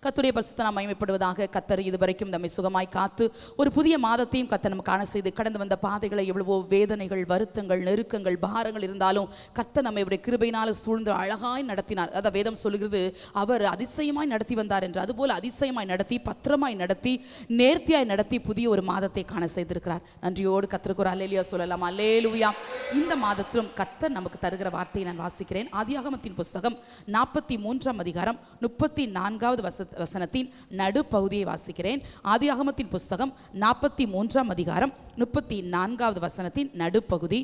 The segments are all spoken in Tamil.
கர்த்தருடைய பரிசுத்த நாமம் மகிமைப்படுவதாக. கர்த்தர் இதுவரைக்கும் நம்மை சுகமாய் காத்து ஒரு புதிய மாதத்தையும் கர்த்தர் நமக்கு காண செய்து கடந்து வந்த பாதைகளை எவ்வளவோ வேதனைகள், வருத்தங்கள், நெருக்கங்கள், பாரங்கள் இருந்தாலும் கர்த்தர் நம்மை அவருடைய கிருபையினால் சூழ்ந்து அழகாய் நடத்தினார். அதான் வேதம் சொல்லுகிறது, அவர் அதிசயமாய் நடத்தி வந்தார் என்று. அதுபோல் அதிசயமாய் நடத்தி, பத்திரமாய் நடத்தி, நேர்த்தியாய் நடத்தி புதிய ஒரு மாதத்தை காண செய்திருக்கிறார். நன்றியோடு கர்த்தருக்கு ஒரு அல்லேலூயா சொல்லலாம். அல்லேலூயா. இந்த மாதத்திலும் கர்த்தர் நமக்கு தருகிற வார்த்தையை நான் வாசிக்கிறேன். ஆதியாகமத்தின் புஸ்தகம் 43ஆம் அதிகாரம் 34வது வசனத்தின் நடுப்பகுதியை வாசிக்கிறேன். ஆதியாகமத்தின் புஸ்தகம் 43ஆம் அதிகாரம் 34வது வசனத்தின் நடுப்பகுதி.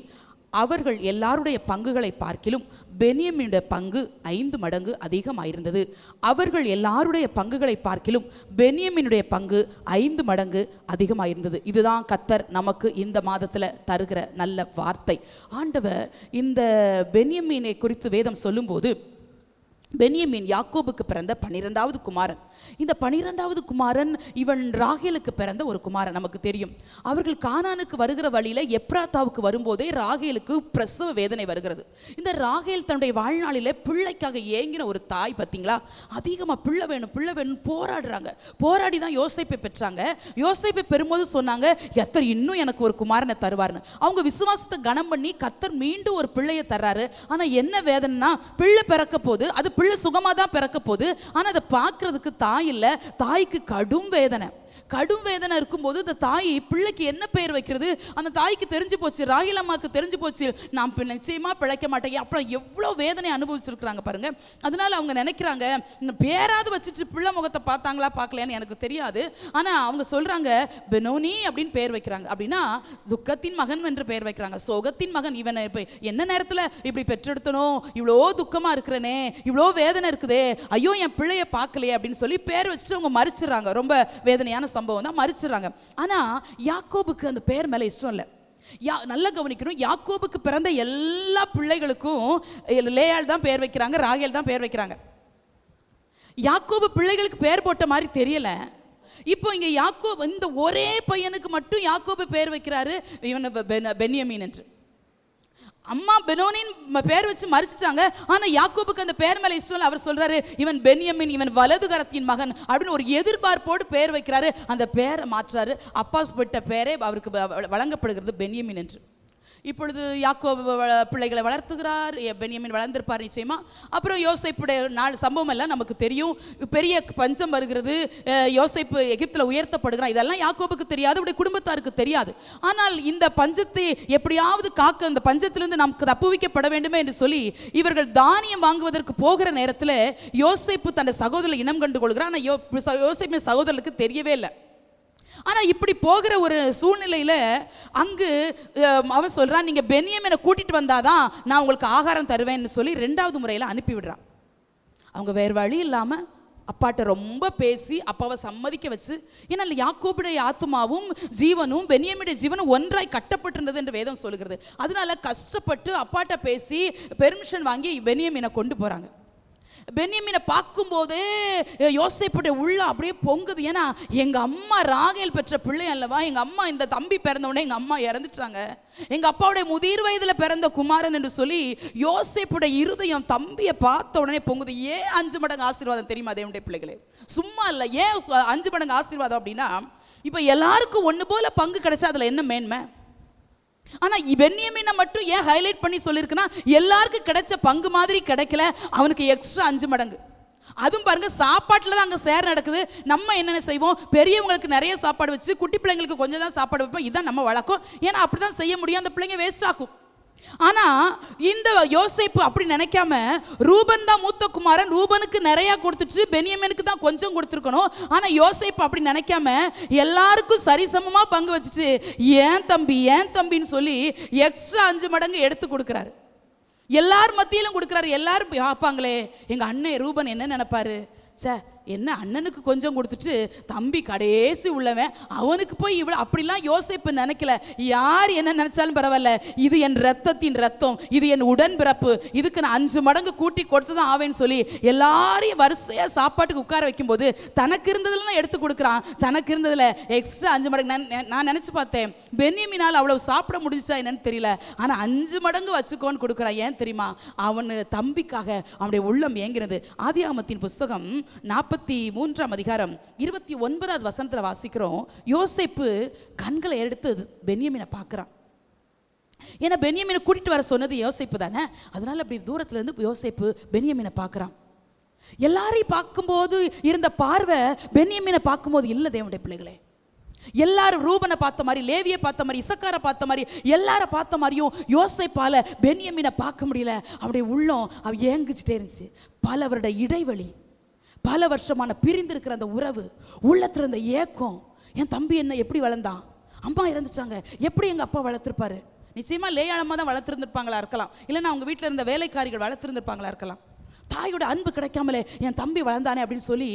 அவர்கள் எல்லாருடைய பங்குகளை பார்க்கிலும் பென்யமீனுடைய பங்கு 5 மடங்கு அதிகமாயிருந்தது. அவர்கள் எல்லாருடைய பங்குகளை பார்க்கிலும் பென்யமீனுடைய பங்கு 5 மடங்கு அதிகமாயிருந்தது. இதுதான் கர்த்தர் நமக்கு இந்த மாதத்தில் தருகிற நல்ல வார்த்தை. ஆண்டவர் இந்த பென்யமீனை குறித்து வேதம் சொல்லும்போது, பென்யமீன் யாக்கோபுக்கு பிறந்த 12வது குமாரன். இந்த 12வது குமாரன் இவன் ராகேலுக்கு பிறந்த ஒரு குமாரன். நமக்கு தெரியும், அவர்கள் கானானுக்கு வருகிற வழியில் எப்ராத்தாவுக்கு வரும்போதே ராகேலுக்கு பிரசவ வேதனை வருகிறது. இந்த ராகேல் தன்னுடைய வாழ்நாளில் பிள்ளைக்காக ஏங்கின ஒரு தாய் பார்த்தீங்களா, அதிகமாக பிள்ளை வேணும் பிள்ளை வேணும் போராடுறாங்க. போராடி தான் யோசேப்பை பெற்றாங்க. யோசேப்பை பெறும்போது சொன்னாங்க, கர்த்தர் இன்னும் எனக்கு ஒரு குமாரனை தருவார்னு. அவங்க விசுவாசத்தை கனம் பண்ணி கர்த்தர் மீண்டும் ஒரு பிள்ளையை தர்றாரு. ஆனால் என்ன வேதனைனா, பிள்ளை பிறக்க போது அது பிள்ளை சுகமாக தான் பிறக்க போகுது. ஆனால் அதை பார்க்கறதுக்கு தாய் இல்லை. தாய்க்கு கடும் வேதனை. கடும் வேதனை இருக்கும்போது இந்த தாய் பிள்ளைக்கு என்ன பெயர் வைக்கிறது அந்த தாய்க்கு தெரிஞ்சு போச்சு. ராகேல் அம்மாவுக்கு தெரிஞ்சு போச்சு, நான் நிச்சயமாக பிழைக்க மாட்டேன். அப்புறம் எவ்வளோ வேதனை அனுபவிச்சிருக்கிறாங்க பாருங்க. அதனால அவங்க நினைக்கிறாங்க, இந்த பேராது வச்சுட்டு பிள்ளை முகத்தை பார்த்தாங்களா பார்க்கலையான்னு எனக்கு தெரியாது. ஆனால் அவங்க சொல்றாங்க, பெனோனி அப்படின்னு பெயர் வைக்கிறாங்க. அப்படின்னா துக்கத்தின் மகன் என்று பெயர் வைக்கிறாங்க. சோகத்தின் மகன். இவனை இப்போ என்ன நேரத்தில் இப்படி பெற்றெடுத்தனோ, இவ்வளோ துக்கமாக இருக்கிறனே, இவ்வளோ வேதனை இருக்குதே, ஐயோ என் பிள்ளைய பார்க்கலையே அப்படின்னு சொல்லி பேர் வச்சுட்டு அவங்க மறிச்சிடறாங்க. ரொம்ப வேதனையான சம்பவம் தான், மறிச்சிடறாங்க. ஆனா யாக்கோபுக்கு அந்த பேர் மேல இஷ்டம் இல்லை. நல்லா கவனிக்கணும், யாக்கோபுக்கு பிறந்த எல்லா பிள்ளைகளுக்கும் லேயாள் தான் பேர் வைக்கிறாங்க, ராகேல் தான் பேர் வைக்கிறாங்க. யாக்கோபு பிள்ளைகளுக்கு பேர் போட்ட மாதிரி தெரியல. இப்போ இங்க யாக்கோபு இந்த ஒரே பையனுக்கு மட்டும் யாக்கோபு பேர் வைக்கிறாரு, இவன் பென்யமீன் என்று. அம்மா பெனோனின் பேர் வச்சு மறிச்சிட்டாங்க. ஆனா யாக்கோபுக்கு அந்த பேர் மேல இஷ்டம். அவர் சொல்றாரு, இவன் பென்யமீன், இவன் வலது கரத்தின் மகன் அப்படின்னு ஒரு எதிர்பார்ப்போடு பேர் வைக்கிறாரு. அந்த பேரை மாற்றாரு. அப்பா விட்ட பேரே அவருக்கு வழங்கப்படுகிறது பென்யமீன் என்று. இப்பொழுது யாக்கோபு பிள்ளைகளை வளர்த்துகிறார். பென்யமீன் வளர்ந்திருப்பார் நிச்சயமா. அப்புறம் யோசேப்புடைய நாள் சம்பவம் எல்லாம் நமக்கு தெரியும். பெரிய பஞ்சம் வருகிறது, யோசேப்பு எகிப்தில் உயர்த்தப்படுகிறார். இதெல்லாம் யாக்கோபுக்கு தெரியாது, அவருடைய குடும்பத்தாருக்கு தெரியாது. ஆனால் இந்த பஞ்சத்தை எப்படியாவது காக்க, இந்த பஞ்சத்திலிருந்து நமக்கு தப்புவிக்கப்பட வேண்டுமே என்று சொல்லி இவர்கள் தானியம் வாங்குவதற்கு போகிற நேரத்தில் யோசேப்பு தன் சகோதரர் இனம் கண்டு கொள்கிறார். ஆனால் யோசேப்பின் சகோதரருக்கு தெரியவே இல்லை. ஆனால் இப்படி போகிற ஒரு சூழ்நிலையில் அங்கு அவன் சொல்கிறான், நீங்கள் பென்யமீனை கூட்டிகிட்டு வந்தாதான் நான் உங்களுக்கு ஆகாரம் தருவேன்னு சொல்லி 2வது முறையில் அனுப்பிவிடுறான். அவங்க வேறு வழி இல்லாமல் அப்பாட்ட ரொம்ப பேசி அப்பாவை சம்மதிக்க வச்சு, ஏன்னா யாக்கோபுடைய ஆத்துமாவும் ஜீவனும் பென்யமீனுடைய ஜீவனும் ஒன்றாய் கட்டப்பட்டிருந்தது என்று வேதம் சொல்லுகிறது. அதனால கஷ்டப்பட்டு அப்பாட்ட பேசி பெர்மிஷன் வாங்கி பென்யமீனை கொண்டு போகிறாங்க. பென்யமீனை பார்க்கும்போதே யோசேப்புடைய உள்ள அப்படியே பொங்குது. ஏன்னா எங்க அம்மா ராகேல் பெற்ற பிள்ளை அல்லவா, எங்க அம்மா இந்த தம்பி பிறந்த உடனே எங்க அம்மா இறந்துட்டாங்க, எங்க அப்பாவுடைய முதிர் வயதுல பிறந்த குமாரன் என்று சொல்லி யோசேப்புடைய இருதயம் தம்பியை பார்த்த உடனே பொங்குது. ஏன் 5 மடங்கு ஆசீர்வாதம் தெரியுமா தேவனுடைய பிள்ளைகளே? சும்மா இல்லை. ஏன் 5 மடங்கு ஆசீர்வாதம் அப்படின்னா, இப்ப எல்லாருக்கும் ஒன்று போல பங்கு கிடைச்சா அதுல என்ன மேன்மை? ஆனா பென்யமீனை மட்டும் ஏன் ஹைலைட் பண்ணி சொல்லியிருக்குன்னா, எல்லாருக்கும் கிடைச்ச பங்கு மாதிரி கிடைக்கல, அவனுக்கு எக்ஸ்ட்ரா 5 மடங்கு. அதுவும் பாருங்க, சாப்பாட்டில் தான் அங்கே சேர் நடக்குது. நம்ம என்னென்ன செய்வோம், பெரியவங்களுக்கு நிறைய சாப்பாடு வச்சு குட்டி பிள்ளைங்களுக்கு கொஞ்சம் தான் சாப்பாடு வைப்போம். இதுதான் நம்ம வழக்கம். ஏன்னா அப்படி தான் செய்ய முடியும், அந்த பிள்ளைங்க வேஸ்ட் ஆகும். ஆனா இந்த யோசேப்பு அப்படி நினைக்காம, ரூபன் தான் மூத்த குமாரன், ரூபனுக்கு நிறைய கொடுத்துட்டு பென்யமீனுக்கு தான் கொஞ்சம் கொடுத்துருக்கணும். ஆனா யோசேப்பு அப்படி நினைக்காம எல்லாருக்கும் சரிசமமா பங்கு வச்சுட்டு ஏன் தம்பின்னு சொல்லி எக்ஸ்ட்ரா 5 மடங்கு எடுத்து கொடுக்குறாரு. எல்லார் மத்தியிலும் கொடுக்குறாரு. எல்லாரும் பார்ப்பாங்களே, எங்க அண்ணன் ரூபன் என்ன நினைப்பாரு, சே என்ன அண்ணனுக்கு கொஞ்சம் கொடுத்துட்டு தம்பி கடைசி உள்ளவன் அவனுக்கு போய் இவ்வளோ, அப்படிலாம் யோசேப்பு நினைக்கல. யார் என்ன நினைச்சாலும் பரவாயில்ல, இது என் ரத்தத்தின் ரத்தம், இது என் உடன்பிறப்பு, இதுக்கு நான் 5 மடங்கு கூட்டி கொடுத்து தான் ஆவேன்னு சொல்லி எல்லாரையும் வரிசையாக சாப்பாட்டுக்கு உட்கார வைக்கும்போது தனக்கு இருந்ததுல தான் எடுத்து கொடுக்குறான். தனக்கு இருந்ததில் எக்ஸ்ட்ரா 5 மடங்கு. நான் நினச்சி பார்த்தேன், பென்யமீனால் அவ்வளவு சாப்பிட முடிஞ்சா என்னன்னு தெரியல, ஆனால் 5 மடங்கு வச்சுக்கோன்னு கொடுக்குறான். ஏன் தெரியுமா? அவனு தம்பிக்காக அவனுடைய உள்ளம் ஏங்கினது. ஆதியாகமத்தின் புஸ்தகம் 43ஆம் அதிகாரம் 29வது வசனத்துல வாசிக்கிறோம். யோசேப்பு கண்களை எடுத்து பென்யமீனை பார்க்குறான். ஏன்னா பென்யமீனை கூட்டிட்டு வர சொன்னது யோசேப்பு தானே. அதனால அப்படி தூரத்துல இருந்து யோசேப்பு பென்யமீனை பார்க்குறான். எல்லாரையும் பார்க்கும்போது இருந்த பார்வை பென்யமீனை பார்க்கும்போது இல்லை தேவனுடைய பிள்ளைகளே. எல்லாரும் ரூபனை பார்த்த மாதிரி, லேவியை பார்த்த மாதிரி, இசக்காரை பார்த்த மாதிரி, எல்லாரும் பார்த்த மாதிரியும் யோசேப்பால பென்யமீனை பார்க்க முடியல. அவருடைய உள்ளம் அவ ஏங்குச்சிட்டே இருந்துச்சு. பல வருட இடைவெளி, பல வருஷமான பிரிந்திருக்கிற அந்த உறவு, உள்ளத்துல இருந்த ஏக்கம். என் தம்பி என்ன எப்படி வளர்ந்தான், அம்மா இறந்துட்டாங்க, எப்படி எங்க அப்பா வளர்த்துருப்பாரு. நிச்சயமா லேயாளமா தான் வளர்த்துருந்துருப்பாங்களா இருக்கலாம், இல்லைன்னா அவங்க வீட்டில் இருந்த வேலைக்காரிகள் வளர்த்துருந்துருப்பாங்களா இருக்கலாம். தாயோட அன்பு கிடைக்காமலே என் தம்பி வளர்ந்தானே அப்படின்னு சொல்லி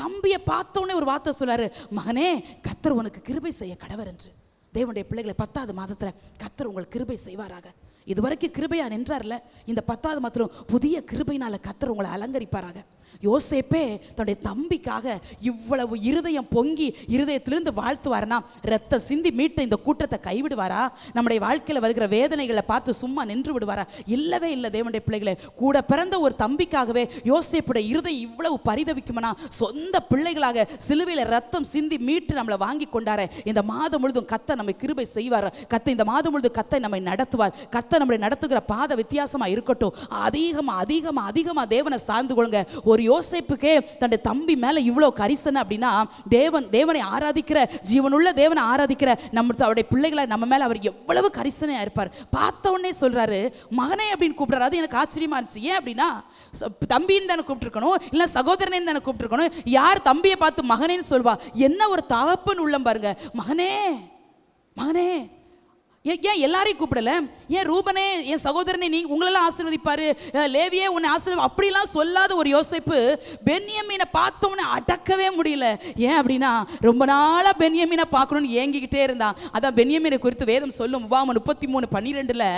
தம்பியை பார்த்தோன்னே ஒரு வார்த்தை சொல்லாரு, மகனே கர்த்தர் உனக்கு கிருபை செய்ய கடவர் என்று. தேவனுடைய பிள்ளைகளை 10வது மாதத்துல கர்த்தர் உங்களுக்கு கிருபை செய்வாராக. இதுவரைக்கும் கிருபையா நின்றார்ல, இந்த 10வது மாத்திரம் புதிய கிருபையினால கர்த்தர் உங்களை அலங்கரிப்பாராக. யோசேப்பே தன்னுடைய தம்பிக்காக இவ்வளவு இருதயம் பொங்கி இருதயத்திலிருந்து வாழ்த்துவார்னா, ரத்த சிந்தி மீட்ட இந்த கூட்டத்தை கைவிடுவாரா? நம்முடைய வாழ்க்கையில் வருகிற வேதனைகளை பார்த்து சும்மா நின்று விடுவாரா? இல்லவே இல்லை. தேவனுடைய பிள்ளைகளை, கூட பிறந்த ஒரு தம்பிக்காகவே யோசேப்புடைய இருதயம் இவ்வளவு பரிதவிக்குமனா, சொந்த பிள்ளைகளாக சிலுவையில் ரத்தம் சிந்தி மீட்டு நம்மளை வாங்கி கொண்டார. இந்த மாதம் முழுதும் கர்த்தர் நம்மை கிருபை செய்வார். கர்த்தர் இந்த மாதம் முழுதும் கர்த்தர் நம்மை நடத்துவார். கர்த்தர் நம்மளை நடத்துகிற பாதை வித்தியாசமா இருக்கட்டும். அதிகமா அதிகமா அதிகமா தேவனை சார்ந்து கொள்ளுங்க. ஒரு யோசேப்புக்கே தன்னுடைய தம்பி மேல இவ்வளவு கரிசனை அப்படின்னா, தேவனை ஆராதிக்கிற, ஜீவனுள்ள தேவனை ஆராதிக்கிற அவருடைய பிள்ளைகளை நம்ம மேல அவர் எவ்வளவு கரிசனையா இருப்பார். பார்த்த உடனே சொல்றாரு மகனே அப்படின்னு கூப்பிடுறாரு. அது எனக்கு ஆச்சரியமா இருந்துச்சு. ஏன் அப்படின்னா, தம்பின்னு தானே கூப்பிட்டுருக்கணும், இல்ல சகோதரனே தானே கூப்பிட்டுருக்கணும். யார் தம்பியை பார்த்து மகனேன்னு சொல்வா? என்ன ஒரு தகப்பன் உள்ளம் பாருங்க. மகனே மகனே, ஏன் எல்லாரையும் கூப்பிடல? ஏன் ரூபனே என் சகோதரனை நீங்க உங்களெல்லாம் ஆசீர்வதிப்பாரு, லேவியே உன்னை ஆசீர்வதி அப்படிலாம் சொல்லாத ஒரு யோசேப்பு பென்யமீனை பார்த்தோன்னே அடக்கவே முடியல. ஏன் அப்படின்னா, ரொம்ப நாளா பென்யமீனை பார்க்கணும்னு ஏங்கிக்கிட்டே இருந்தான். அதான் பென்யமீனை குறித்து வேதம் சொல்லும். உபாகமம் 33:12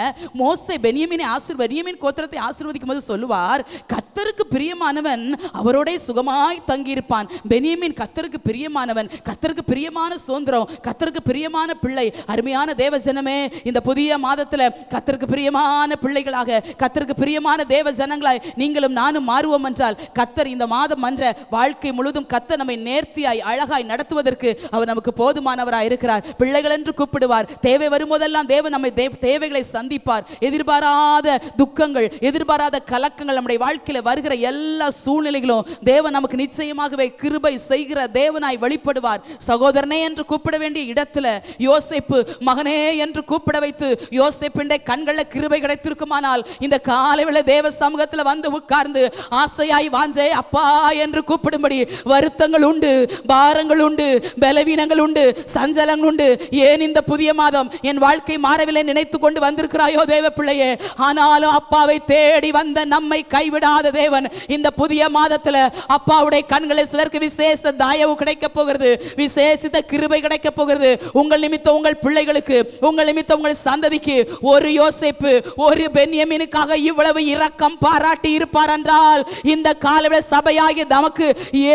மோசே பென்யமீன் கோத்திரத்தை ஆசீர்வதிக்கும் போது சொல்லுவார், கர்த்தருக்கு பிரியமானவன் அவரோட சுகமாய் தங்கியிருப்பான். பென்யமீன் கர்த்தருக்கு பிரியமானவன், கர்த்தருக்கு பிரியமான சுதந்திரம், கர்த்தருக்கு பிரியமான பிள்ளை. அருமையான தேவ ஜனமே, இந்த புதிய மாதத்துல கர்த்தருக்கு பிரியமான பிள்ளைகளாக, கர்த்தருக்கு பிரியமான தேவ ஜனங்களாய் நீங்களும் நானும் மாறுவோம் என்றால், கர்த்தர் இந்த மாதம் என்ற வாழ்க்கை முழுதும் கர்த்தர் நம்மை நேர்த்தியாய் அழகாய் நடத்துவதற்கு அவர் நமக்கு போதுமானவராய் இருக்கிறார். பிள்ளைகள் என்று கூப்பிடுவார். தேவை வரும்போதெல்லாம் தேவன் நம்மை தேவைகளை சந்திப்பார். எதிர்பாராத துக்கங்கள், எதிர்பாராத கலக்கங்கள் நம்முடைய வாழ்க்கையில வருகிற எல்லா சூழ்நிலைகளும் தேவன் நமக்கு நிச்சயமாகவே கிருபை செய்கிற தேவனாய் வெளிப்படுவார். சகோதரனே என்று கூப்பிட வேண்டிய இடத்துல யோசேப்பு மகனே என்று கூப்பிட வைத்து யோசேப்பின் கண்களில் கிருபை கிடைத்திருக்குமானால், இந்த காலையில தேவ சமூகத்தில் வந்து உட்கார்ந்து ஆசையாய் வாஞ்சே அப்பா என்று கூப்பிடும்படி வருத்தங்கள் உண்டு, பாரங்கள் உண்டு, பலவீனங்கள் உண்டு, சஞ்சலங்கள் உண்டு. ஏன் இந்த புதிய மாதம் என் வாழ்க்கை மாறவில்லை நினைத்து கொண்டு வந்திருக்கிறாயோ தேவ பிள்ளையே? ஆனாலும் அப்பாவை தேடி வந்த நம்மை கைவிடாத தேவன் இந்த புதிய மாதத்துல அப்பாவுடைய கண்களை சிலருக்கு விசேஷ தயவு கிடைக்க போகிறது, விசேஷித்த கிருபை கிடைக்க போகிறது. உங்கள் நிமித்தம் உங்கள் பிள்ளைகளுக்கு, உங்கள் நிமித்தம் உங்கள் சந்ததிக்கு ஒரு யோசேப்பு, ஒரு பென்யமீனுக்காக இவ்வளவு இரக்கம் பாராட்டி இருப்பார் என்றால், இந்த காலையில சபையாகிய நமக்கு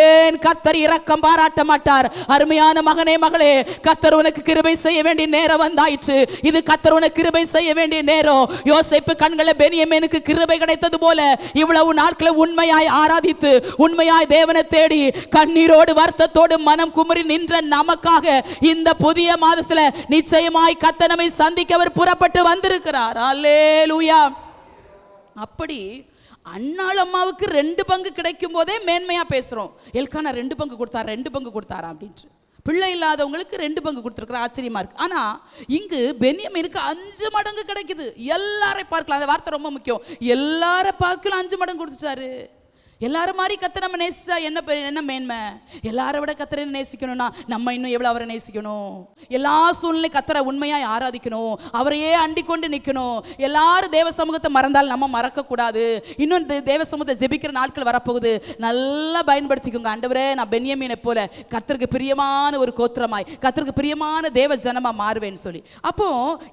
ஏன் கர்த்தர் இரக்கம் பாராட்ட மாட்டார்? அருமையான மகனே மகளே, கர்த்தர் உனக்கு கிருபை செய்ய வேண்டிய நேரம் வந்தாயிற்று. இது கர்த்தர் உனக்கு கிருபை செய்ய வேண்டிய நேரம். யோசேப்பு கண்களை பென்யமீனுக்கு கிருபை கிடைத்தது போல இவ்வளவு நாட்களை உண்மையாய் ஆராதித்து, உண்மையாய் தேவனை தேடி, கண்ணீரோடு வருத்தத்தோடு மனம் குமுறி நின்ற நமக்காக இந்த புதிய மாதத்துல நிச்சயமாய் கர்த்தர் நம்மை சந்திக்க அவர் புறப்பட்டு வந்திருக்கிறார். அல்லேலூயா. அப்படி அன்னாள் அம்மாவுக்கு 2 பங்கு கிடைக்கும் போதே மேன்மையா பேசுறோம். எல்கானா 2 பங்கு கொடுத்தார், 2 பங்கு கொடுத்தாரா அப்படின்ட்டு. பிள்ளை இல்லாதவங்களுக்கு 2 பங்கு கொடுத்துருக்கிற ஆச்சரியமா இருக்கு. ஆனா இங்கு பென்யமீனுக்கு 5 மடங்கு கிடைக்குது. எல்லாரையும் பார்க்கலாம், அந்த வார்த்தை ரொம்ப முக்கியம். எல்லாரை பார்க்கலாம் 5 மடங்கு கொடுத்துட்டாரு. எல்லாரும் மாதிரி கர்த்தர் நம்ம நேசிச்சா என்ன மேன்மை? எல்லாரை விட கர்த்தரை நேசிக்கணும்னா நம்ம இன்னும் எவ்வளவு அவரை நேசிக்கணும். எல்லா சூழ்நிலை கர்த்தரை உண்மையாய் ஆராதிக்கணும், அவரையே அண்டிக் கொண்டு நிற்கணும். எல்லாரும் தேவ சமூகத்தை மறந்தால் நம்ம மறக்க கூடாது. இன்னும் தேவ சமூகத்தை ஜெபிக்கிற நாட்கள் வரப்போகுது. நல்லா பயன்படுத்திக்கோங்க. ஆண்டவரே, நான் பென்யமீனை போல கர்த்தருக்கு பிரியமான ஒரு கோத்திரமாய், கர்த்தருக்கு பிரியமான தேவ ஜனமா மாறுவேன்னு சொல்லி. அப்போ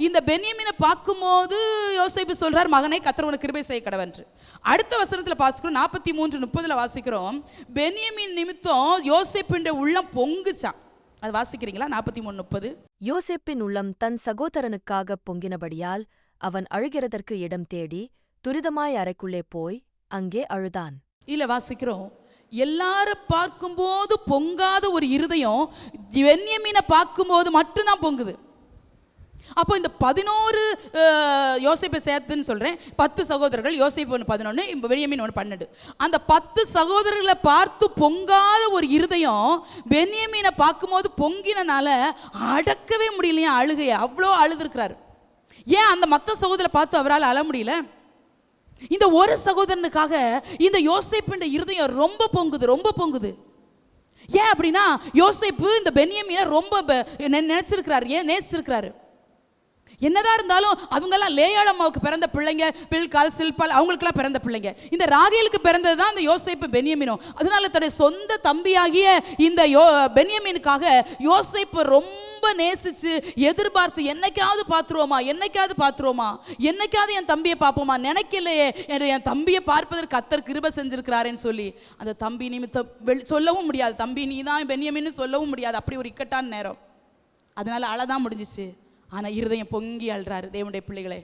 இந்த பென்யமீனை பார்க்கும்போது யோசேப்பு சொல்றார், மகனே கர்த்தர் உனக்கு கிருபை செய்ய கடவென்று. அடுத்த வசனத்துல வாசிக்கிறோம், 43:30 வாசிக்கிறோம், பென்யமீன் நிமித்தம் யோசேப்பின் உள்ளம் பொங்குச்சான். அது வாசிக்கிறீங்களா? 43:30. யோசேப்பின் உள்ளம் தன் சகோதரனுக்காக பொங்கினபடியால் அவன் அழுகிறதற்கு இடம் தேடி துரிதமாய் அறைக்குள்ளே போய் அங்கே அழுதான். இல்ல வாசிக்கிறோம், எல்லாரும் பார்க்கும்போது பொங்காத ஒரு இருதயம் பென்யமீனை பார்க்கும்போது மட்டும்தான் பொங்குது. அப்போ இந்த 11 யோசேப்பை சேர்த்துன்னு சொல்கிறேன், 10 சகோதரர்கள், யோசேப்பு 11, பென்யமீன் 12. அந்த 10 சகோதரர்களை பார்த்து பொங்காத ஒரு இருதயம் பென்யமீனை பார்க்கும்போது பொங்கினால அடக்கவே முடியலையா அழுகையை. அவ்வளோ அழுதுருக்கிறாரு. ஏன் அந்த மற்ற சகோதரரை பார்த்து அவரால் அழ முடியல? இந்த ஒரு சகோதரனுக்காக இந்த யோசேப்பின் இருதயம் ரொம்ப பொங்குது. ஏன் அப்படின்னா யோசேப்பு இந்த பென்யமீனை ரொம்ப நினைச்சிருக்கிறாரு, ஏன் நேசிச்சிருக்கிறாரு. என்னதான் இருந்தாலும் அவங்கெல்லாம் லேயாள் அம்மாவுக்கு பிறந்த பிள்ளைங்க, பில்கால் சில்பால் அவங்களுக்கெல்லாம் பிறந்த பிள்ளைங்க. இந்த ராகேலுக்கு பிறந்தது தான் இந்த யோசேப்பு பென்யமீனும். அதனால தன்னுடைய சொந்த தம்பியாகிய இந்த பென்யமீனுக்காக யோசேப்பு ரொம்ப நேசிச்சு எதிர்பார்த்து என்னைக்காவது பார்த்துருவோமா, என்னைக்காவது என் தம்பியை பார்ப்போமா, நினைக்கலையே என் தம்பியை பார்ப்பதற்கு கர்த்தர் கிருபை செஞ்சிருக்கிறாருன்னு சொல்லி அந்த தம்பி நிமித்தம் சொல்லவும் முடியாது, தம்பி நீ தான் பென்யமீன்னு சொல்லவும் முடியாது. அப்படி ஒரு இக்கட்டான நேரம். அதனால அழதான் முடிஞ்சிச்சு. ஆனால் இருதயம் பொங்கி அழுறாரு. தேவனுடைய பிள்ளைகளே,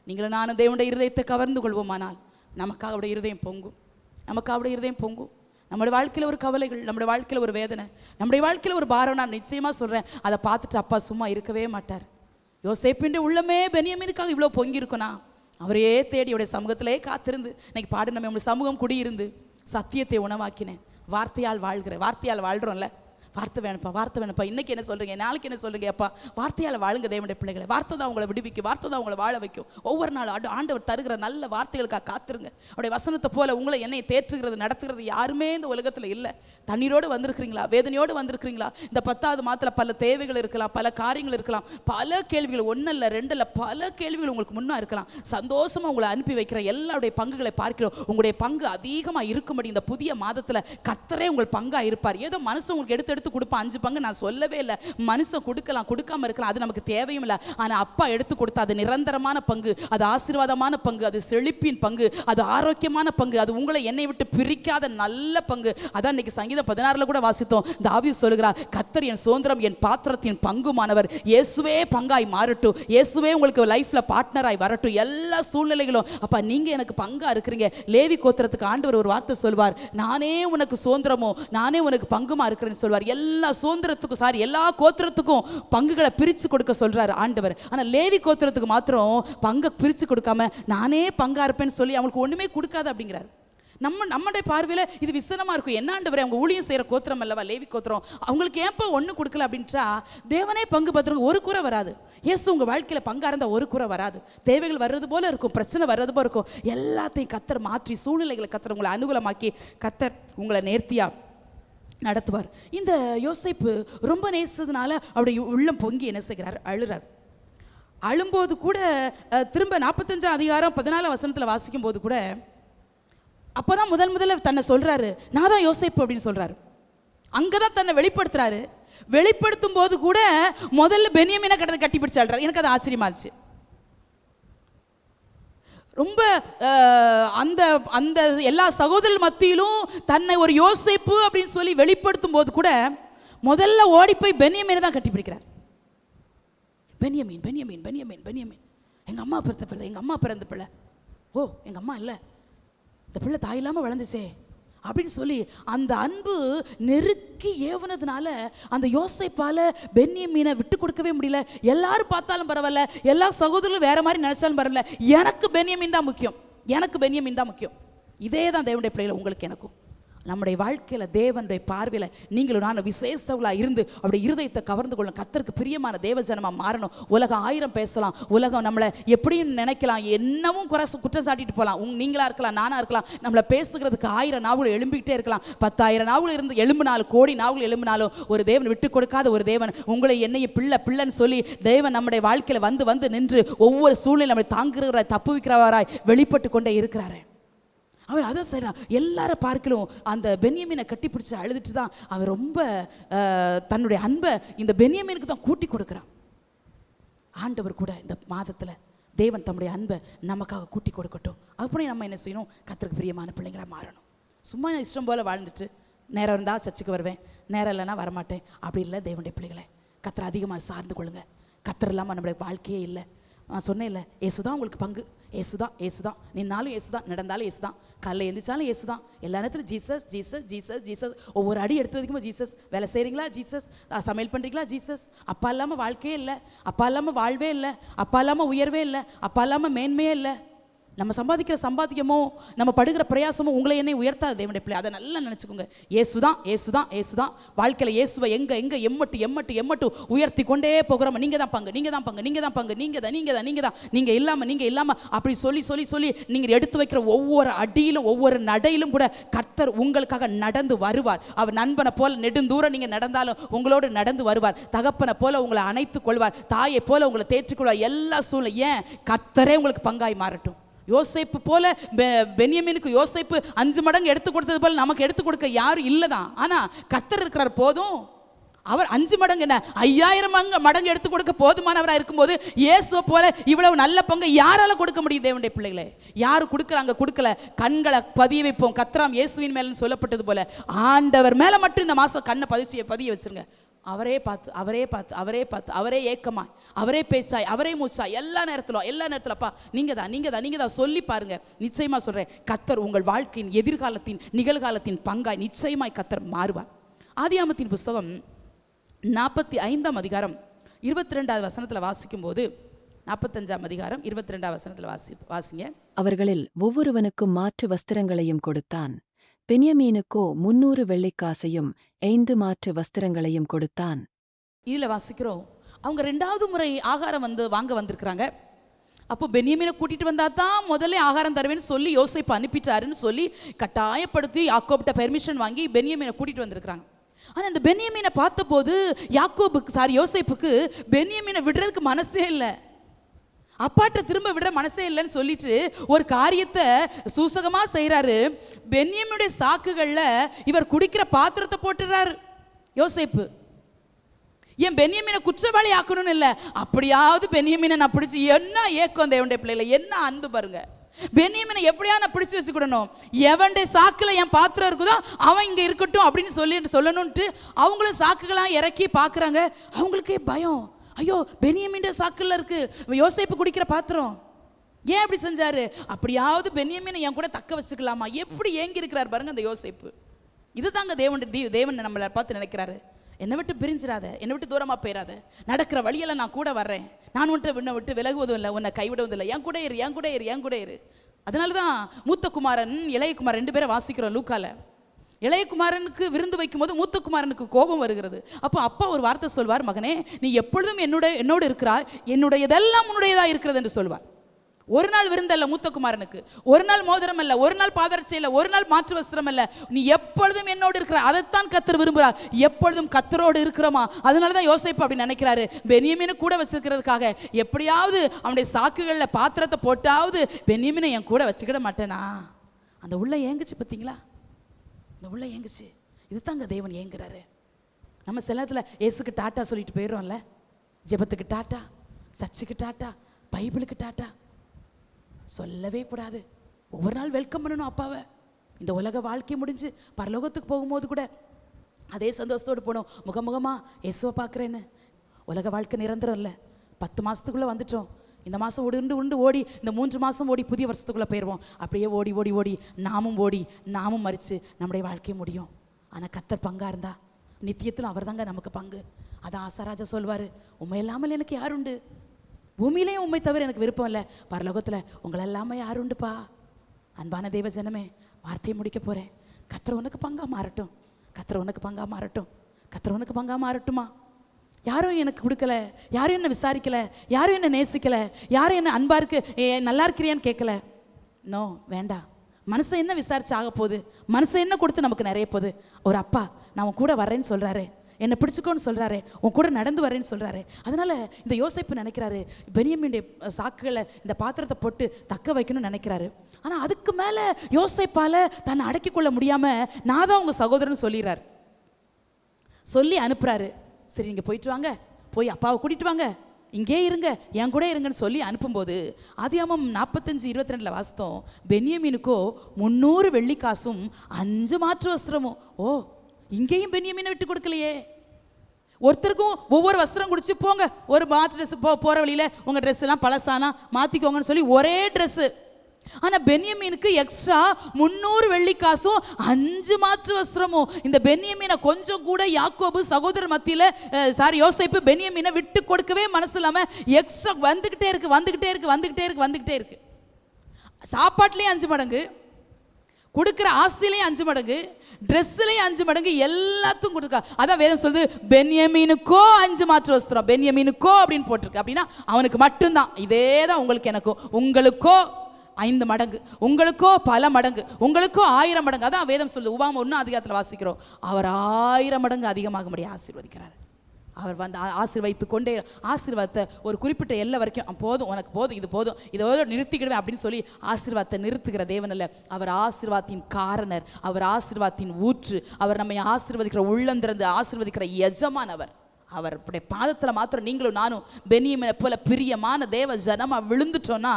நீங்களும் நானும் தேவனுடைய இருதயத்தை கவர்ந்து கொள்வோமானால் நமக்காக அவருடைய இருதயம் பொங்கும். நம்முடைய வாழ்க்கையில் ஒரு கவலைகள், நம்முடைய வாழ்க்கையில் ஒரு வேதனை, நம்முடைய வாழ்க்கையில் ஒரு பாரம், நான் நிச்சயமாக சொல்கிறேன், அதை பார்த்துட்டு அப்பா சும்மா இருக்கவே மாட்டார். யோசேப்பின் உள்ளமே பென்யமீனுக்காக இவ்வளோ பொங்கி இருக்குன்னா அவரையே தேடி அவருடைய சமூகத்திலே காத்திருந்து இன்னைக்கு பாடு நம்ம நம்முடைய சமூகம் குடியிருந்து சத்தியத்தை உணவாக்கினேன். வார்த்தையால் வாழ்கிறோம்ல. வார்த்தை வேணுப்பா. இன்னைக்கு என்ன சொல்றீங்க, நாளைக்கு என்ன சொல்றீங்க? அப்பா வார்த்தையால் வாழுங்க தேவனுடைய பிள்ளைகளை. வார்த்தை தான் உங்களை விடுவிக்கும், வார்த்தை தான் உங்களை வாழ வைக்கும். ஒவ்வொரு நாள் ஆண்டவர் தருகிற நல்ல வார்த்தைகளுக்காக காத்துருங்க. அவருடைய வசனத்தை போல உங்களை என்னை தேற்றுகிறது நடத்துகிறது யாருமே இந்த உலகத்தில் இல்லை. தண்ணீரோடு வந்திருக்கிறீங்களா, வேதனையோடு வந்திருக்கிறீங்களா? இந்த 10வது மாதத்தில் பல தேவைகள் இருக்கலாம், பல காரியங்கள் இருக்கலாம், பல கேள்விகள், 1 இல்லை 2 இல்லை, பல கேள்விகள் உங்களுக்கு முன்னா இருக்கலாம். சந்தோஷமா உங்களை அனுப்பி வைக்கிற எல்லாருடைய பங்குகளை பார்க்கிறோம். உங்களுடைய பங்கு அதிகமாக இருக்கும்படி இந்த புதிய மாதத்தில் கர்த்தரே உங்கள் பங்கா இருப்பார். ஏதோ மனசு உங்களுக்கு எடுத்து கொடுப்பா 5 பங்கு நான் சொல்லவே இல்லை. மனுஷன் கொடுக்கலாம், கொடுக்காம இருக்கலாம், அது நமக்கு தேவையும் இல்லை. ஆனால் அப்பா எடுத்து கொடுத்தா அது நிரந்தரமான பங்கு, அது ஆசீர்வாதமான பங்கு, அது செழிப்பின் பங்கு, அது ஆரோக்கியமான பங்கு, அது உங்களை என்னை விட்டு பிரிக்காத நல்ல பங்கு. அதான் இன்னைக்கு சங்கீதம் 16 கூட வாசித்தோம். தாவீது சொல்கிறார், கர்த்தர் என் சுதந்திரம், என் பாத்திரத்தின் பங்குமானவர். இயேசுவே பங்காய் மாறட்டும், இயேசுவே உங்களுக்கு லைஃப்ல பார்ட்னராய் வரட்டும் எல்லா சூழ்நிலைகளும். அப்ப நீங்க எனக்கு பங்கா இருக்கிறீங்க. லேவி கோத்திரத்துக்கு ஆண்டவர் ஒரு வார்த்தை சொல்வார், நானே உனக்கு சுதந்திரமோ, நானே உனக்கு பங்குமா இருக்கிறேன்னு சொல்வார். எல்லா சுதந்திரத்துக்கும் எல்லா கோத்திரத்துக்கும் பங்குகளை பிரித்து கொடுக்க சொல்றாரு ஆண்டவர். ஆனால் லேவி கோத்திரத்துக்கு மாத்திரம் பங்கை பிரித்து கொடுக்காம நானே பங்கா இருப்பேன்னு சொல்லி அவங்களுக்கு ஒண்ணுமே கொடுக்காது அப்படிங்கிறார். நம்முடைய பார்வையில் இது விசனமா இருக்கும். என்ன ஆண்டவரே, அவங்க ஊழியம் செய்கிற கோத்திரம் அல்லவா லேவி கோத்திரம், அவங்களுக்கு ஏன்பா ஒன்று கொடுக்கல அப்படின்றா, தேவனே பங்கு பத்திரம் ஒரு குறை வராது. இயேசு உங்கள் வாழ்க்கையில் பங்கா இருந்தால் ஒரு குறை வராது. தேவைகள் வர்றது போல இருக்கும், பிரச்சனை வர்றது போல இருக்கும். எல்லாத்தையும் கர்த்தர் மாற்றி சூழ்நிலைகளை கர்த்தர் உங்களை அனுகூலமாக்கி கர்த்தர் உங்களை நேர்த்தியா நடத்துவார். இந்த யோசேப்பு ரொம்ப நேசதுனால அவருடைய உள்ளம் பொங்கி என்ன செய்கிறார், அழுறார். அழும்போது கூட திரும்ப 45 அதிகாரம் 14 வசனத்தில் வாசிக்கும் போது கூட அப்போதான் முதல்ல தன்னை சொல்றாரு, நான் தான் யோசேப்பு அப்படின்னு சொல்றாரு. அங்கதான் தன்னை வெளிப்படுத்துறாரு. வெளிப்படுத்தும் போது கூட முதல்ல பென்யமீனை கட்டி பிடிச்சு அழுறாரு. எனக்கு அது ஆச்சரியமா இருந்துச்சு. ரொம்ப அந்த அந்த எல்லா சகோதரர்கள் மத்தியிலும் தன்னை ஒரு யோசேப்பு அப்படின்னு சொல்லி வெளிப்படுத்தும் போது கூட முதல்ல ஓடி போய் பென்யமீனை தான் கட்டி பிடிக்கிறார். பென்யமீன் பென்யமீன் பென்யமீன் பென்யமீன் எங்கள் அம்மா பிறந்த பிள்ளை, எங்கள் அம்மா பிறந்த பிள்ளை. ஓ, எங்கள் அம்மா இல்லை, இந்த பிள்ளை தாய் இல்லாமல் வளர்ந்துச்சே அப்படின்னு சொல்லி அந்த அன்பு நெருக்கி ஏவுனதுனால அந்த யோசேப்பால பென்யமீனை விட்டு கொடுக்கவே முடியல. எல்லாரும் பார்த்தாலும் பரவாயில்ல, எல்லா சகோதரர்களும் வேற மாதிரி நினைச்சாலும் பரவாயில்ல, எனக்கு பென்யமீன் தான் முக்கியம். இதே தான் தேவனுடைய பிள்ளைகள் உங்களுக்கு எனக்கும். நம்முடைய வாழ்க்கையில் தேவனுடைய பார்வையில் நீங்களும் நான் விசேஷவர்களாக இருந்து அவருடைய இருதயத்தை கவர்ந்து கொள்ளும். கர்த்தருக்கு பிரியமான தேவஜனமாக மாறணும். உலகம் 1000 பேசலாம், உலகம் நம்மளை எப்படியும் நினைக்கலாம், என்னவும் குற்றம் சாட்டிட்டு போகலாம். நீங்களா இருக்கலாம், நானாக இருக்கலாம். நம்மளை பேசுகிறதுக்கு 1000 நாவுகள் எழும்பிக்கிட்டே இருக்கலாம். 10,000 நாவுகள் இருந்து எழும்பினாலும், கோடி நாவுகள் எழும்பினாலும் ஒரு தேவன் விட்டு கொடுக்காத ஒரு தேவன், உங்களை என்னைய பிள்ளைன்னு சொல்லி தேவன் நம்முடைய வாழ்க்கையில் வந்து நின்று ஒவ்வொரு சூழ்நிலை நம்மளை தாங்குகிறவராய் தப்புவிக்கிறவராய் வெளிப்பட்டு கொண்டே இருக்கிறாரு. அவன் அதை செய்கிறான். எல்லாரும் பார்க்கலும் அந்த பென்யமீனை கட்டி பிடிச்சி அழுதுட்டு தான் அவன் ரொம்ப தன்னுடைய அன்பை இந்த பென்யமீனுக்கு தான் கூட்டி கொடுக்குறான். ஆண்டவர் கூட இந்த மாதத்தில் தேவன் தம்முடைய அன்பை நமக்காக கூட்டி கொடுக்கட்டும். அப்புறம் நம்ம என்ன செய்யணும், கர்த்தருக்கு பிரியமான பிள்ளைங்களாக மாறணும். சும்மா இஷ்டம் போல் வாழ்ந்துட்டு நேரம் இருந்தால் சர்ச்சுக்கு வருவேன், நேரம் இல்லைன்னா வரமாட்டேன் அப்படி இல்லை. தேவனுடைய பிள்ளைகளை கர்த்தரை அதிகமாக சார்ந்து கொள்ளுங்க. கர்த்தர் இல்லாமல் நம்மளுடைய வாழ்க்கையே இல்லை. நான் சொன்னேன்ல, ஏசுதான் உங்களுக்கு பங்கு, ஏசுதான் ஏசுதான், நின்னாலும் ஏசுதான், நடந்தாலும் ஏசுதான், காலைல எழுந்திரிச்சாலும் ஏசுதான், எல்லா நேரத்திலும் ஜீசஸ் ஜீசஸ் ஜீசஸ் ஜீசஸ். ஒவ்வொரு அடி எடுத்து வைக்கும்போது ஜீசஸ். வேலை செய்கிறீங்களா ஜீசஸ், சமையல் பண்ணுறீங்களா ஜீசஸ். அப்பா இல்லாமல் வாழ்க்கையே இல்லை, அப்பா இல்லாமல் வாழ்வே இல்லை, அப்பா இல்லாமல் உயர்வே இல்லை, அப்பா இல்லாமல் மேன்மையே இல்லை. நம்ம சம்பாதிக்கிற சம்பாத்தியமோ நம்ம படுகிற பிரயாசமோ உங்களை என்னை உயர்த்தாது தேவனுடைய பிள்ளை. அதை நல்லா நினச்சிக்கோங்க. ஏசுதான் ஏசுதான் ஏசுதான். வாழ்க்கையில் இயேசுவை எங்கே எங்கே எம்மட்டு உயர்த்தி கொண்டே போகிறோம். நீங்கள் தான் பங்கு, நீங்கள் தான் பங்கு, நீங்கள் தான் பங்கு, நீங்கள் தான் நீங்கள் தான் நீங்கள் தான், நீங்கள் இல்லாமல் அப்படி சொல்லி சொல்லி சொல்லி நீங்கள் எடுத்து வைக்கிற ஒவ்வொரு அடியிலும் ஒவ்வொரு நடையிலும் கூட கர்த்தர் உங்களுக்காக நடந்து வருவார். அவர் நண்பனை போல நெடுந்தூரம் நீங்கள் நடந்தாலும் உங்களோடு நடந்து வருவார். தகப்பனை போல உங்களை அணைத்து கொள்வார். தாயை போல உங்களை தேற்றிக்கொள்வார். எல்லா சூழ்நிலை ஏன் கர்த்தரே உங்களுக்கு பங்காய் மாறட்டும். யோசேப்பு போல பென்யமீனுக்கு யோசேப்பு 5 மடங்கு எடுத்து கொடுத்தது போல நமக்கு எடுத்து கொடுக்க யாரும் இல்லை தான். ஆனால் கர்த்தர் இருக்கிறார் போதும். அவர் 5 மடங்கு என்ன 5000 மடங்கு எடுத்து கொடுக்க போதுமானவராக இருக்கும்போது இயேசுவை போல இவ்வளவு நல்ல பங்கு யாரால கொடுக்க முடியும் தேவனுடைய பிள்ளைகளே? யாரு கொடுக்குறாங்க? கொடுக்கல. கண்களை பதிய வைப்போம். கர்த்தராம் இயேசுவின் மேல சொல்லப்பட்டது போல ஆண்டவர் மேல மட்டும் இந்த மாசம் கண்ணை பதிய வச்சிருங்க. அவரே பார்த்து அவரே பார்த்து அவரே பார்த்து அவரே ஏக்கமாய் அவரே பேச்சாய் அவரே மூச்சாய் எல்லா நேரத்திலும் அப்பா நீங்கள் தான் சொல்லி பாருங்க. நிச்சயமா சொல்றேன், கர்த்தர் உங்கள் வாழ்க்கையின் எதிர்காலத்தின் நிகழ்காலத்தின் பங்காய் நிச்சயமாய் கர்த்தர் மாறுவார். ஆதியாகமத்தின் புஸ்தகம் 45ஆம் அதிகாரம் 22வது வசனத்தில் வாசிக்கும் போது, 45ஆம் அதிகாரம் 22வது வசனத்தில் வாசிங்க. அவர்களில் ஒவ்வொருவனுக்கும் மாற்று வஸ்திரங்களையும் கொடுத்தான். பென்யமீனுக்கோ 300 வெள்ளிக்காசையும் 5 மாற்று வஸ்திரங்களையும் கொடுத்தான். இதில் வாசிக்கிறோம், அவங்க 2வது முறை ஆகாரம் வாங்க வந்திருக்கிறாங்க. அப்போ பென்யமீனை கூட்டிட்டு வந்தா தான் முதல்ல ஆகாரம் தருவேன்னு சொல்லி யோசேப்பு அனுப்பிட்டாருன்னு சொல்லி கட்டாயப்படுத்தி யாக்கோபிட்ட பெர்மிஷன் வாங்கி பென்யமீனை கூட்டிட்டு வந்திருக்கிறாங்க. ஆனால் இந்த பென்யமீனை பார்த்தபோது யோசேப்புக்கு பென்யமீனை விடுறதுக்கு மனசே இல்லை. அப்பாட்ட திரும்ப விட மனசே இல்லைன்னு சொல்லிட்டு ஒரு காரியத்தை சூசகமா செய்யறாரு. பென்யமீனுடைய சாக்குகள்ல இவர் குடிக்கிற பாத்திரத்தை போட்டுறாரு யோசேப்பு. ஏன் பென்யமீனை குற்றவாளி ஆக்கணும்னு இல்லை, அப்படியாவது பென்யமீனை நான் பிடிச்சி என்ன ஏக்கம் தேவனுடைய பிள்ளைகளை, என்ன அன்பு பாருங்க. பென்யமீனை எப்படியா நான் பிடிச்சி வச்சுக்கிடணும், எவனுடைய சாக்குல என் பாத்திரம் இருக்குதோ அவன் இங்க இருக்கட்டும் அப்படின்னு சொல்லணும்ட்டு அவங்களும் சாக்குகளாம் இறக்கி பாக்குறாங்க. அவங்களுக்கே பயம். ஐயோ, பென்யமீன் சாக்குல இருக்கு யோசேப்பு குடிக்கிற பாத்திரம். ஏன் அப்படி செஞ்சாரு? அப்படியாவது பென்யமீனை என் கூட தக்க வச்சுக்கலாமா? எப்படி ஏங்கி இருக்கிறார் பாருங்க அந்த யோசேப்பு. இதுதாங்க தேவன் நம்மளை பார்த்து நினைக்கிறாரு. என்னை விட்டு பிரிஞ்சிடாத, என்னை விட்டு தூரமா போயிடாத, நடக்கிற வழியெல்லாம் நான் கூட வர்றேன், நான் உன்னை விட்டு விலகுவதும் இல்லை, உன்னை கைவிடுவதும் இல்லை, என் கூட இரு. அதனால தான் மூத்த குமாரன் இளைய குமாரன் 2 பேரை வாசிக்கிறோம் லூக்கால. இளைய குமாரனுக்கு விருந்து வைக்கும் போது மூத்த குமாரனுக்கு கோபம் வருகிறது. அப்போ அப்பா ஒரு வார்த்தை சொல்வார், மகனே நீ எப்பொழுதும் என்னோடு இருக்கிறாய், என்னுடையதெல்லாம் உன்னுடையதா இருக்கிறது என்று சொல்வார். ஒரு நாள் விருந்தல்ல மூத்த குமாரனுக்கு, ஒரு நாள் மோதிரம் அல்ல, ஒரு நாள் பாதரட்சை இல்லை, ஒரு நாள் மாற்று வஸ்திரம் அல்ல, நீ எப்பொழுதும் என்னோடு இருக்கிற. அதைத்தான் கர்த்தர் விரும்புகிறார், எப்பொழுதும் கர்த்தரோடு இருக்கிறோமா. அதனால தான் யோசேப்பு அப்படி நினைக்கிறாரு. பென்யமீனை கூட வச்சிருக்கிறதுக்காக எப்படியாவது அவனுடைய சாக்குகளில் பாத்திரத்தை போட்டாவது பென்யமீனை என் கூட வச்சுக்கிட மாட்டேனா. அந்த உள்ள ஏங்குச்சு பார்த்தீங்களா, இந்த உள்ள ஏங்குச்சு. இதுதாங்க தேவன் ஏங்குறாரு. நம்ம சில நேரத்தில் இயேசுக்கு டாட்டா சொல்லிட்டு போயிடுறோம்ல, ஜெபத்துக்கு டாட்டா, சர்ச்சுக்கு டாட்டா, பைபிளுக்கு டாட்டா சொல்லவே கூடாது. ஒவ்வொரு நாள் வெல்கம் பண்ணணும் அப்பாவை. இந்த உலக வாழ்க்கை முடிஞ்சு பரலோகத்துக்கு போகும்போது கூட அதே சந்தோஷத்தோடு போகணும். முகமுகமாக இயேசுவை பார்க்குறேன்னு. உலக வாழ்க்கை நிரந்தரம் இல்லை. 10 மாதத்துக்குள்ளே வந்துட்டோம். இந்த மாதம் உண்டு ஓடி இந்த 3 மாதம் ஓடி புதிய வருஷத்துக்குள்ளே போயிடுவோம். அப்படியே ஓடி நாமும் மறித்து நம்முடைய வாழ்க்கை முடியும். ஆனால் கர்த்தர் பங்காக இருந்தா நித்தியத்திலும் அவர் தாங்க நமக்கு பங்கு. அதான் ஆசாராஜா சொல்வார், உண்மை இல்லாமல் எனக்கு யாருண்டு, பூமியிலேயும் உண்மை தவிர எனக்கு விருப்பம் இல்லை, பரலோகத்தில் உங்களை எல்லாமே யாருண்டுப்பா. அன்பான தேவ ஜனமே, வார்த்தையை முடிக்க போகிறேன். கர்த்தர் உனக்கு பங்காக மாறட்டும், கர்த்தர் உனக்கு பங்காக மாறட்டும், கர்த்தர் உனக்கு பங்காக மாறட்டுமா. யாரும் எனக்கு கொடுக்கல, யாரும் என்ன விசாரிக்கலை, யாரும் என்ன நேசிக்கலை, யாரும் என்ன அன்பா இருக்கு நல்லா இருக்கிறியான்னு கேட்கல. நோ, வேண்டாம். மனுஷன் என்ன விசாரிச்சு ஆக போகுது, மனுஷன் என்ன கொடுத்து நமக்கு நிறைய போகுது. ஒரு அப்பா நான் உன் கூட வர்றேன்னு சொல்கிறாரு, என்னை பிடிச்சிக்கோன்னு சொல்கிறாரு, உன் கூட நடந்து வரேன்னு சொல்கிறாரு. அதனால் இந்த யோசேப்பு நினைக்கிறாரு, பென்யமீனுடைய சாக்குகளை இந்த பாத்திரத்தை போட்டு தக்க வைக்கணும்னு நினைக்கிறாரு. ஆனால் அதுக்கு மேலே யோசேப்பால் தன்னை அடக்கி கொள்ள முடியாமல் நான் தான் உங்கள் சகோதரன் சொல்லிடுறாரு. சொல்லி அனுப்புகிறாரு. சரி நீங்கள் போயிட்டு வாங்க, போய் அப்பாவை கூட்டிகிட்டு வாங்க, இங்கே இருங்க, என் கூட இருங்கன்னு சொல்லி அனுப்பும்போது ஆதியாகமம் 45:22 வாசித்தோம், பென்யமீனுக்கோ 300 வெள்ளிக்காசும் 5 மாற்று வஸ்திரமும். ஓ, இங்கேயும் பென்யமீனை விட்டு கொடுக்கலையே. ஒருத்தருக்கும் ஒவ்வொரு வஸ்திரம் குடிச்சு போங்க, ஒரு மாற்று ட்ரெஸ் போகிற வழியில் உங்கள் ட்ரெஸ் எல்லாம் பழசானா மாற்றிக்கோங்கன்னு சொல்லி ஒரே ட்ரெஸ்ஸு. ஆனால் பென்யமீனுக்கு எக்ஸ்ட்ரா 300 வெள்ளிக்காசும் 5 மாற்று வஸ்திரமும். இந்த பென்யமீனை கொஞ்சம் கூட யாக்கோபு சகோதரர் மத்தியில் யோசேப்பு பென்யமீனை விட்டு கொடுக்கவே மனசு இல்லாமல் எக்ஸ்ட்ரா வந்துக்கிட்டே இருக்கு. சாப்பாட்டுலேயும் 5 மடங்கு, கொடுக்குற ஆசையிலையும் 5 மடங்கு, ட்ரெஸ்ஸுலையும் 5 மடங்கு, எல்லாத்துக்கும் கொடுக்க. அதான் வேதம் சொல்லுது, பென்யமீனுக்கோ 5 மாற்று வஸ்திரம், பென்யமீனுக்கோ அப்படின்னு போட்டிருக்கு. அப்படின்னா அவனுக்கு மட்டும்தான். இதே தான் உங்களுக்கு எனக்கும். உங்களுக்கோ 5 மடங்கு, உங்களுக்கோ பல மடங்கு, உங்களுக்கோ 1000 மடங்கு. அதான் வேதம் சொல்லுது. உபாகமம் 1 அதிகாரத்தில் வாசிக்கிறோம், அவர் 1000 மடங்கு அதிகமாக முடிய ஆசீர்வதிக்கிறார். அவர் வந்து ஆசீர்வதித்து கொண்டே, ஆசீர்வாதத்தை ஒரு குறிப்பிட்ட எல்லை வரைக்கும் போதும், உனக்கு போதும், இது போதும், இதோடு நிறுத்திக்கிடுவேன் அப்படின்னு சொல்லி ஆசீர்வாதத்தை நிறுத்துகிற தேவன் அல்ல. அவர் ஆசீர்வாதத்தின் காரணர், அவர் ஆசீர்வாதத்தின் ஊற்று, அவர் நம்மை ஆசீர்வதிக்கிற, உள்ளந்திறந்து ஆசீர்வதிக்கிற எஜமான். அவர் அவருடைய பாதத்தில் மாத்திரம் நீங்களும் நானும் பென்யமீனை போல பிரியமான தேவ ஜனமா விழுந்துட்டோன்னா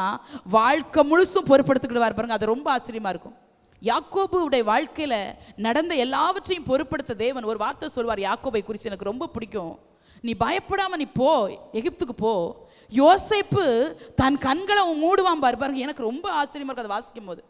வாழ்க்கை முழுசும் பொறுப்படுத்திக்கிடுவார் பாருங்க. அது ரொம்ப ஆச்சரியமா இருக்கும். யாக்கோபுடைய வாழ்க்கையில் நடந்த எல்லாவற்றையும் பொறுப்படுத்த தேவன் ஒரு வார்த்தை சொல்வார் யாக்கோபை குறித்து, எனக்கு ரொம்ப பிடிக்கும். நீ பயப்படாம நீ போ, எகிப்துக்கு போ. யோசேப்பு தன் கண்களை மூடுவான் பாருங்க. எனக்கு ரொம்ப ஆச்சரியமா இருக்கு அதை வாசிக்கும் போது.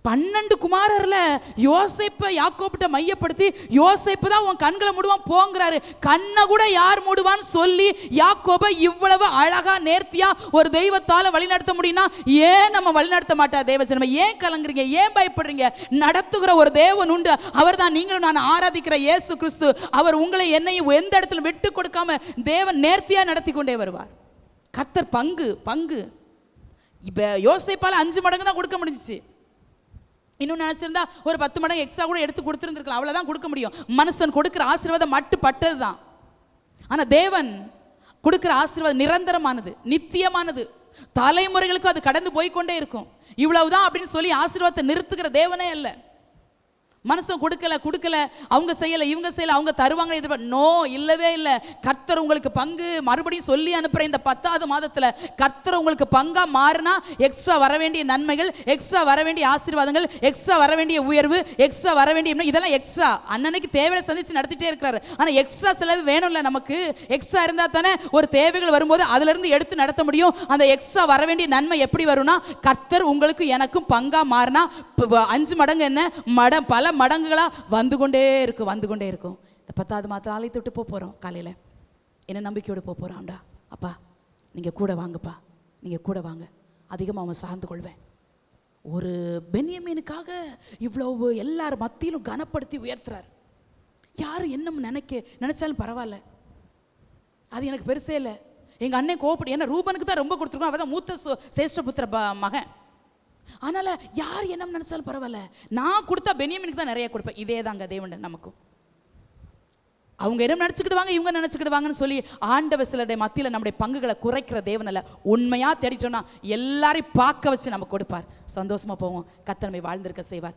12 குமாரர்ல யோசேப்பை யாக்கோபிட்ட மையப்படுத்தி, யோசேப்பு தான் உன் கண்களை மூடுவான் போங்கிறாரு. கண்ணை கூட யார் மூடுவான்னு சொல்லி யாக்கோபை இவ்வளவு அழகா நேர்த்தியா ஒரு தெய்வத்தால வழிநடத்த முடியும்னா ஏன் நம்ம வழிநடத்த மாட்டா தேவஜனமே? ஏன் கலங்குறீங்க? ஏன் பயப்படுறீங்க? நடத்துகிற ஒரு தேவன் உண்டு. அவர் தான் நீங்களும் நான் ஆராதிக்கிற இயேசு கிறிஸ்து. அவர் உங்களை என்னையும் எந்த இடத்துல விட்டு கொடுக்காம தேவன் நேர்த்தியா நடத்தி கொண்டே வருவார். கர்த்தர் பங்கு இப்ப யோசேப்பால 5 மடங்கு தான் கொடுக்க முடிஞ்சிச்சு. இன்னும் நினைச்சிருந்தா ஒரு 10 மடங்கு எக்ஸ்ட்ரா கூட எடுத்து கொடுத்துருந்துருக்கலாம். அவ்வளோதான் கொடுக்க முடியும். மனுஷன் கொடுக்குற ஆசீர்வாதம் மட்டுப்பட்டது தான். ஆனால் தேவன் கொடுக்குற ஆசீர்வாதம் நிரந்தரமானது, நித்தியமானது, தலைமுறைகளுக்கும் அது கடந்து போய்கொண்டே இருக்கும். இவ்வளவுதான் அப்படின்னு சொல்லி ஆசீர்வாதத்தை நிறுத்துகிற தேவனே அல்ல. மனுஷன் கொடுக்கல, அவங்க செய்யலை, இவங்க செய்யலை, அவங்க தருவாங்க, இது நோ, இல்லவே இல்லை. கர்த்தர் உங்களுக்கு பங்கு. மறுபடியும் சொல்லி அனுப்புகிற இந்த 10வது மாதத்தில் கர்த்தர் உங்களுக்கு பங்கா மாறினா எக்ஸ்ட்ரா வர வேண்டிய நன்மைகள், எக்ஸ்ட்ரா வர வேண்டிய ஆசீர்வாதங்கள், எக்ஸ்ட்ரா வர வேண்டிய உயர்வு, எக்ஸ்ட்ரா வர வேண்டிய இதெல்லாம் எக்ஸ்ட்ரா அன்னன்னைக்கு தேவையை சந்திச்சு நடத்திட்டே இருக்கிறாரு. ஆனால் எக்ஸ்ட்ரா சிலது வேணும்ல நமக்கு. எக்ஸ்ட்ரா இருந்தால் தானே ஒரு தேவைகள் வரும்போது அதிலிருந்து எடுத்து நடத்த முடியும். அந்த எக்ஸ்ட்ரா வர வேண்டிய நன்மை எப்படி வரும்னா, கர்த்தர் உங்களுக்கு எனக்கும் பங்கா மாறினா 5 மடங்கு என்ன பல மடங்குகளா வந்து கொண்டே இருக்கும். இந்த 10வது மாதம் ஆலயத்தை விட்டு போகிறோம். காலையில் என்ன நம்பிக்கையோடு போகிறோம்டா, அப்பா நீங்கள் கூட வாங்கப்பா, நீங்கள் கூட வாங்க, அதிகமாக அவன் சார்ந்து கொள்வேன். ஒரு பென்யமீனுக்காக இவ்வளவு எல்லார் மத்தியிலும் கனப்படுத்தி உயர்த்துறார். யார் என்ன நினைச்சாலும் பரவாயில்ல, அது எனக்கு பெருசே இல்லை. எங்கள் அண்ணன் கோபப்படி, ஏன்னா ரூபனுக்கு தான் ரொம்ப கொடுத்துருக்கோம், அவன் தான் மூத்த சேஷ்டபுத்திர மகன். அதனால யார் என்ன நினைச்சாலும் பரவாயில்ல, நான் கொடுத்தா பென்யமீனுக்கு தான் நிறைய கொடுப்பேன். இதே தாங்க தேவன் நமக்கும். அவங்க என்ன நினச்சிக்கிடுவாங்க, இவங்க நினச்சிக்கிடுவாங்கன்னு சொல்லி ஆண்டவர் சிலருடைய மத்தியில் நம்முடைய பங்குகளை குறைக்கிற தேவன் அல்ல. உண்மையாக தேடிட்டோன்னா எல்லாரையும் பார்க்க வச்சு நம்ம கொடுப்பார். சந்தோஷமாக போவோம். கர்த்தர் நம்மை வாழ்ந்திருக்க செய்வார்.